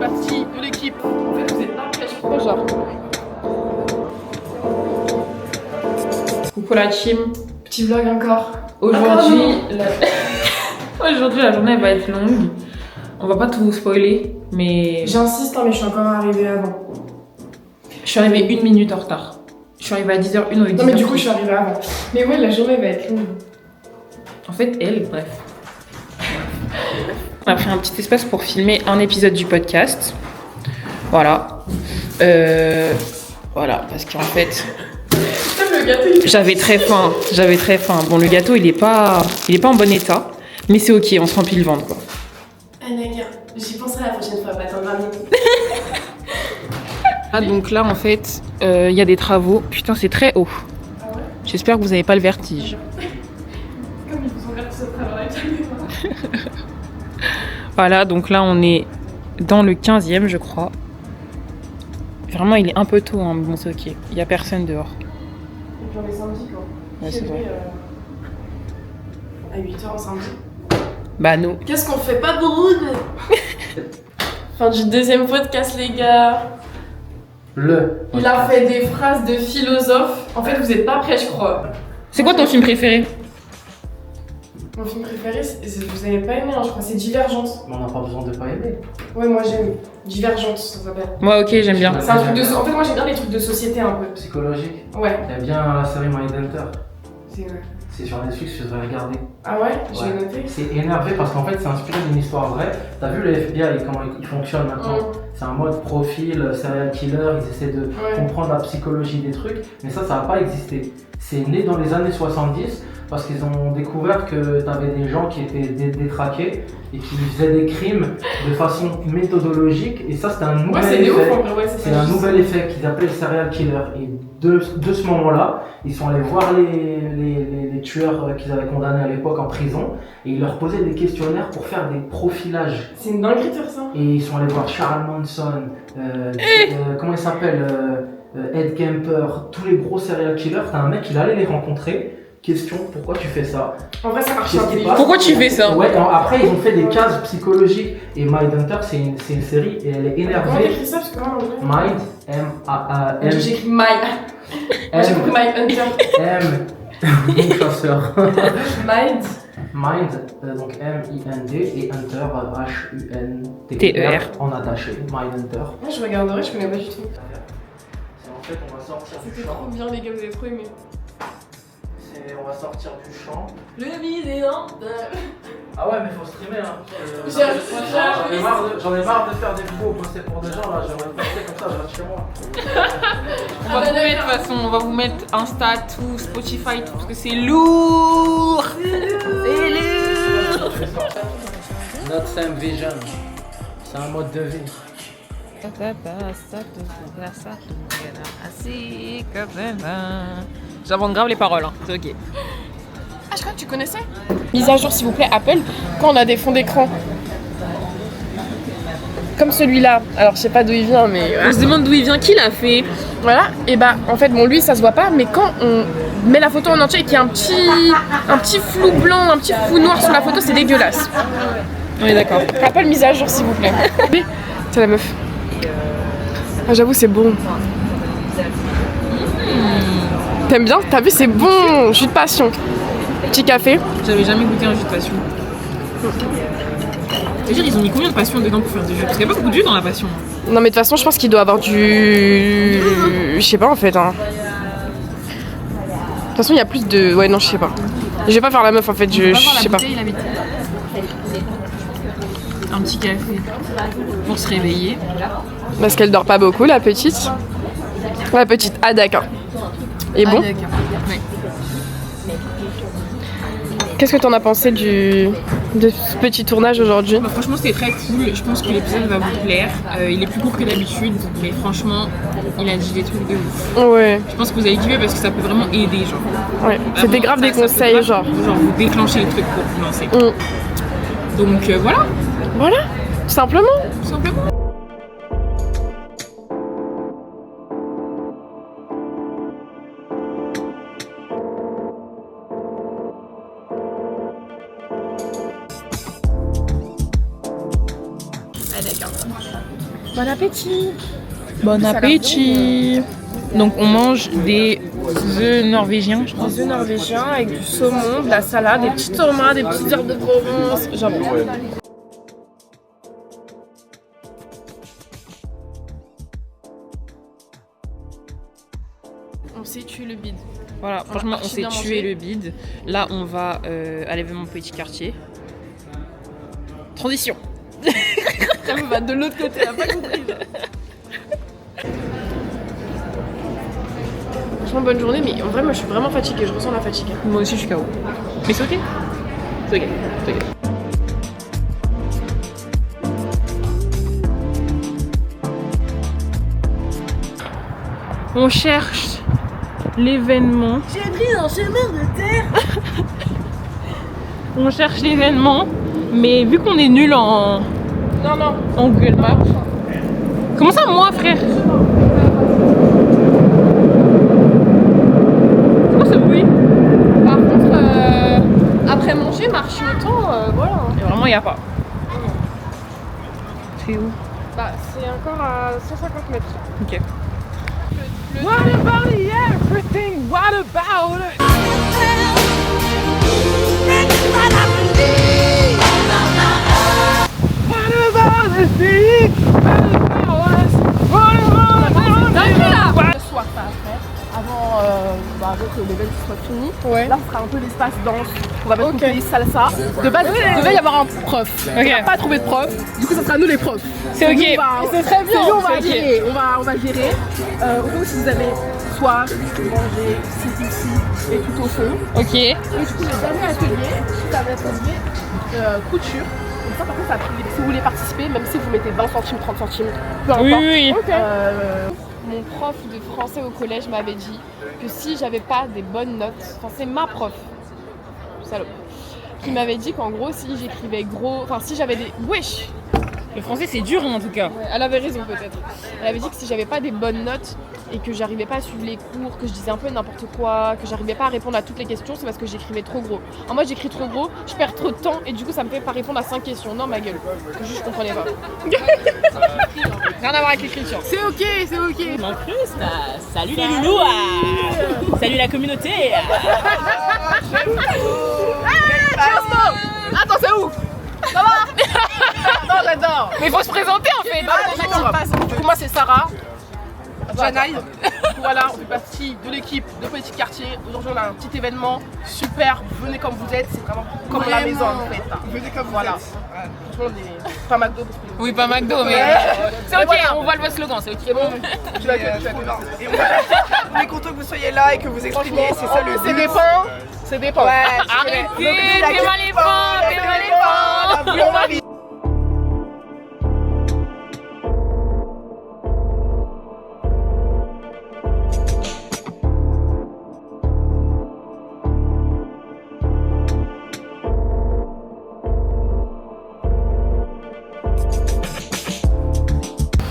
partie de l'équipe. En fait, vous êtes pas prêts, je crois, genre. Coucou la team. Petit vlog encore. Aujourd'hui, Aujourd'hui, la journée va être longue. On va pas tout spoiler, mais J'insiste, hein, mais je suis encore arrivée avant. je suis arrivée 1 minute en retard. Je suis arrivée à 10h01 ou 10h. Non, mais du coup, je suis arrivée avant. Mais ouais, la journée va être longue. En fait, bref. On a pris un petit espace pour filmer un épisode du podcast. Voilà. Voilà, parce qu'en fait, Le gâteau, j'avais très faim. Bon, le gâteau, il est pas en bon état, mais c'est ok, on se remplit le ventre, quoi. j'y penserai la prochaine fois, pas attendre 20 minutes. Ah, donc là, en fait, il y a des travaux. Putain, c'est très haut. Ah ouais? J'espère que vous n'avez pas le vertige. Comme ils vous ont l'air tous à travers la caméra. Voilà, donc là, on est dans le 15e, je crois. Vraiment, il est un peu tôt, hein, mais bon, c'est ok. Il n'y a personne dehors. Et puis on est samedi, quoi. Ouais, c'est vrai. À 8h en samedi. Bah, nous. Qu'est-ce qu'on fait pas Broud? Fin du deuxième podcast, les gars. Il a fait des phrases de philosophe. En fait, vous êtes pas prêts, je crois. C'est quoi ton film préféré? Mon film préféré, vous avez pas aimé, hein, je crois, c'est Divergence. Mais on n'a pas besoin de pas aimer. Ouais, moi j'aime. Divergence, ça s'appelle. Moi, ok, j'aime bien. C'est un truc de. En fait, moi j'aime bien les trucs de société un peu. Psychologique. Ouais. T'aimes bien la série Mindhunter? C'est. C'est sur Netflix, je devrais regarder. Ah ouais? Je Ouais. l'ai noté. C'est énervé parce qu'en fait c'est inspiré d'une histoire vraie. T'as vu le FBI, comment il fonctionne maintenant? C'est un mode profil, serial killer, ils essaient de comprendre la psychologie des trucs, mais ça n'a pas existé. C'est né dans les années 70 parce qu'ils ont découvert que t'avais des gens qui étaient détraqués et qui faisaient des crimes de façon méthodologique, et ça c'était un nouvel Ouais, c'est effet. des ouf en vrai, ouais, C'est un nouvel effet qu'ils appellent serial killer. Et de ce moment-là, ils sont allés voir les tueurs qu'ils avaient condamnés à l'époque en prison, et ils leur posaient des questionnaires pour faire des profilages. C'est une dinguerie de faire ça. Et ils sont allés voir Charles Manson, comment il s'appelle, Ed Kemper, tous les gros serial killers. T'as un mec, il allait les rencontrer. Question, pourquoi tu fais ça? En vrai, ça marche Qu'est-ce qui intelligent. passe? Pourquoi tu fais ça? Ouais, après ils ont fait des cases psychologiques. Et Mindhunter, c'est une série et elle est Comment énervée. t'écris ça? Parce que moi, en vrai. Mind, M-A-M. J'écris My. J'ai compris My Hunter. M, chasseur. Mind. Mind, donc M-I-N-D, et Hunter, H-U-N-T-E-R, T-E-R. en attaché, Mindhunter. Moi, je regarderai, je connais pas du tout. C'est en fait, on va sortir du C'était champ. trop bien, les gars, vous avez trop aimé. On va sortir du champ. Le vidéo. Ah ouais, mais faut streamer, hein. J'ai J'en ai marre de faire des vidéos postées pour des gens, là. J'aimerais me poster comme ça, je reste chez moi. On va vous mettre, de toute façon, on va vous mettre Insta, tout, Spotify, tout, parce que c'est lourd. C'est lourd. Not same vision. C'est un mode de vie. J'invente grave les paroles, hein. C'est ok. Ah, je crois que tu connaissais. Mise à jour, s'il vous plaît, Apple, quand on a des fonds d'écran. Comme celui-là. Alors, je sais pas d'où il vient, mais. On se demande d'où il vient, qui l'a fait. Voilà. Et bah, en fait, bon, lui, ça se voit pas, mais quand on met la photo en entier et qu'il y a un petit flou blanc, un petit flou noir sur la photo, c'est dégueulasse. On est d'accord. Apple, mise à jour, s'il vous plaît. C'est la meuf. Ah, j'avoue, c'est bon. T'aimes bien? T'as vu, c'est bon. Jus de passion. Petit café. J'avais jamais goûté un jus de passion. C'est-à-dire, ils ont mis combien de passion dedans pour faire du jus? Parce qu'il n'y a pas beaucoup de jus dans la passion. Non, mais de toute façon, je pense qu'il doit avoir du. Je sais pas en fait. Hein. De toute façon, il y a plus de. Ouais, non, je sais pas. Je vais pas faire la meuf en fait, je sais pas. Un petit café pour se réveiller. Parce qu'elle dort pas beaucoup, la petite. La petite. Ah, d'accord. Et bon. Ah, d'accord. Ouais. Qu'est-ce que t'en as pensé de ce petit tournage aujourd'hui? Bah, franchement, c'était très cool. Je pense que l'épisode va vous plaire. Il est plus court que d'habitude, mais franchement, il a dit des trucs de ouf. Ouais. Je pense que vous allez kiffer parce que ça peut vraiment aider, genre. Ouais. C'était grave des ça peut conseils, grave, genre. vous déclencher les trucs pour vous lancer. Donc voilà, Voilà, tout simplement. tout simplement. Ah d'accord. Bon appétit. Bon Ça a l'air appétit. Donc on mange des œufs norvégiens, je crois. Des œufs norvégiens avec du saumon, de la salade, des petits tomates, des petites herbes de Provence. J'avoue. On s'est tué le bide. Voilà, franchement, on s'est bien tué mangé. le bide. Là, on va à l'événement Petit Quartier. Transition. Ça me va de l'autre côté, elle a pas compris. Franchement, bonne journée, mais en vrai, moi je suis vraiment fatiguée, je ressens la fatigue. Moi aussi, je suis KO. Mais c'est ok. C'est ok. C'est ok. On cherche l'événement. J'ai pris un chemin de terre. On cherche l'événement. Mais vu qu'on est nul en Non. Google Maps. Comment ça, moi, frère? C'est quoi ce bruit? Par contre, après manger, marcher autant, voilà. Et vraiment, il n'y a pas. C'est où? Bah, c'est encore à 150 mètres. Ok. Le What about everything? What about it? What about the thing? What about Ce soir, ça après, avant que l'événement soit fini. Ouais. Là, on fera un peu l'espace danse. On va mettre une playlist salsa. De base, il devait y avoir un prof. On n'a pas trouvé de prof. Du coup, ça sera nous les profs. C'est ok. C'est très bien. On va C'est ok. gérer. On va gérer. Au coup, si vous avez soif, manger, ici et tout au fond. Ok. Et du coup, le dernier atelier, c'est un atelier couture. Donc ça, par contre, si vous voulez participer, même si vous mettez 20 centimes, 30 centimes, peu importe. Oui. Mon prof de français au collège m'avait dit que si j'avais pas des bonnes notes, enfin c'est ma prof, salope, qui m'avait dit qu'en gros si j'écrivais gros, enfin si j'avais des... Wesh. Le français, c'est dur en tout cas. Ouais, elle avait raison peut-être. Elle avait dit que si j'avais pas des bonnes notes et que j'arrivais pas à suivre les cours, que je disais un peu n'importe quoi, que j'arrivais pas à répondre à toutes les questions, c'est parce que j'écrivais trop gros. Alors moi j'écris trop gros, je perds trop de temps et du coup ça me fait pas répondre à 5 questions. Non ma gueule, juste je comprenais pas. Rien à voir avec l'écriture. C'est ok, c'est ok. Salut les loulous, salut la communauté. Attends, c'est où? Ça va? Non, j'adore. Mais faut se présenter en fait. D'accord. Du coup, moi, c'est Sarah. Janaï. Voilà, on fait partie de l'équipe de Petit Quartier. Aujourd'hui, on a un petit événement super. Venez comme vous êtes. C'est vraiment comme la maison en fait. Venez comme vous êtes. Franchement, on est pas McDo. Oui, pas McDo, mais c'est ok, on voit le slogan, c'est ok. C'est bon. Tu vas que Et on est content que vous soyez là et que vous exprimiez, c'est ça le C'est but. dépend. C'est dépend. Arrêtez, t'es mal les On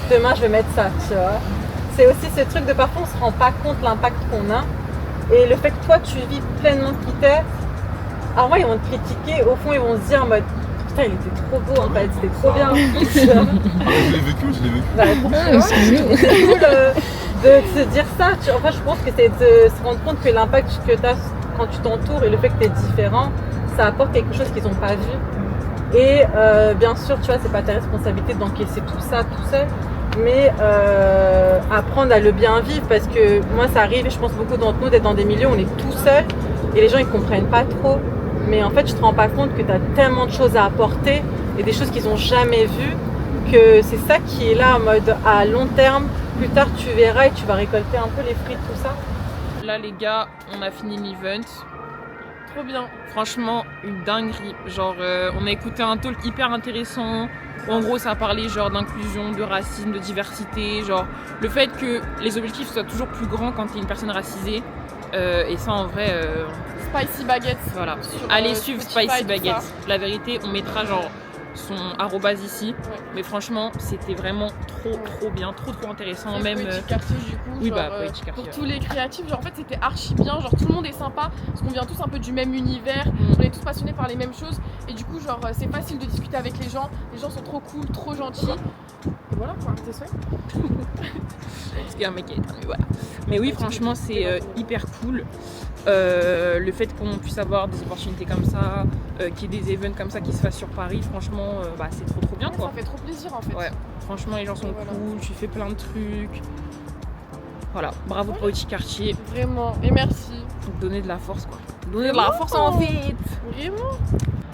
demain je vais mettre ça, tu vois. C'est aussi ce truc de parfois on se rend pas compte l'impact qu'on a et le fait que toi tu vis pleinement qui t'es. Alors moi ils vont te critiquer, au fond ils vont se dire en mode putain il était trop beau en fait, c'était trop bien. Je l'ai vécu. Bah, c'est cool de se dire ça. Enfin je pense que c'est de se rendre compte que l'impact que tu as quand tu t'entoures et le fait que tu es différent, ça apporte quelque chose qu'ils n'ont pas vu. Et bien sûr tu vois c'est pas ta responsabilité d'encaisser tout ça tout seul. Mais apprendre à le bien vivre parce que moi ça arrive et je pense beaucoup d'entre nous d'être dans des milieux où on est tout seul et les gens ils comprennent pas trop mais en fait tu te rends pas compte que tu as tellement de choses à apporter et des choses qu'ils ont jamais vues que c'est ça qui est là en mode à long terme, plus tard tu verras et tu vas récolter un peu les fruits de tout ça. Là les gars, on a fini l'event. Trop bien. Franchement, une dinguerie. Genre, on a écouté un talk hyper intéressant. En gros, ça parlait genre d'inclusion, de racisme, de diversité. Genre, le fait que les objectifs soient toujours plus grands quand t'es une personne racisée. Et ça, en vrai, Spicy Baguette. voilà. Sur, Allez suivre Spotify, Spicy tout Baguette. ça. La vérité, on mettra genre son arrobase ici. Ouais. Mais franchement, c'était vraiment trop bien, trop intéressant. Et Même. Poétique Quartier, du coup, Oui, genre, bah, Poétique Quartier, pour ouais. tous les créatifs, genre en fait c'était archi bien, genre tout le monde est sympa, parce qu'on vient tous un peu du même univers, Mm. on est tous passionnés par les mêmes choses, et du coup genre c'est facile de discuter avec les gens sont trop cool, trop gentils. Et voilà quoi, tes souhaits. Parce qu'il y a un mec qui est éteint, mais voilà. Mais oui, franchement, c'est hyper cool. Le fait qu'on puisse avoir des opportunités comme ça, qu'il y ait des events comme ça qui se fassent sur Paris, franchement, bah, c'est trop bien Ouais, quoi. ça fait trop plaisir en fait. Ouais, franchement, les gens sont Voilà. cool, tu fais plein de trucs. Voilà, bravo Poétique Quartier. Vraiment, et merci. Donner de la force quoi. Donner de la force en fait. Vraiment.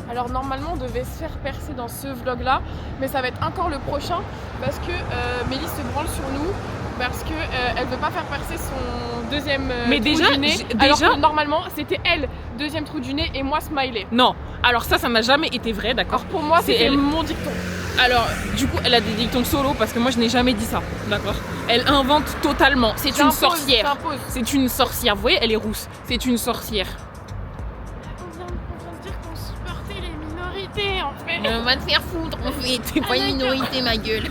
Alors normalement on devait se faire percer dans ce vlog là, mais ça va être encore le prochain parce que Mélisse se branle sur nous parce que elle veut pas faire percer son deuxième Mais trou déjà, du nez. déjà- Alors que normalement c'était elle deuxième trou du nez et moi smiley. Non, alors ça n'a jamais été vrai, d'accord. Alors pour moi C'est c'était elle. mon dicton. Alors, du coup, elle a des dictons solo parce que moi je n'ai jamais dit ça, d'accord. Elle invente totalement. C'est une T'imposes, sorcière. t'imposes. C'est une sorcière. Vous voyez, elle est rousse. C'est une sorcière. On vient de dire qu'on supportait les minorités en fait. On va te faire foutre, on fait. T'es pas une minorité, ma gueule.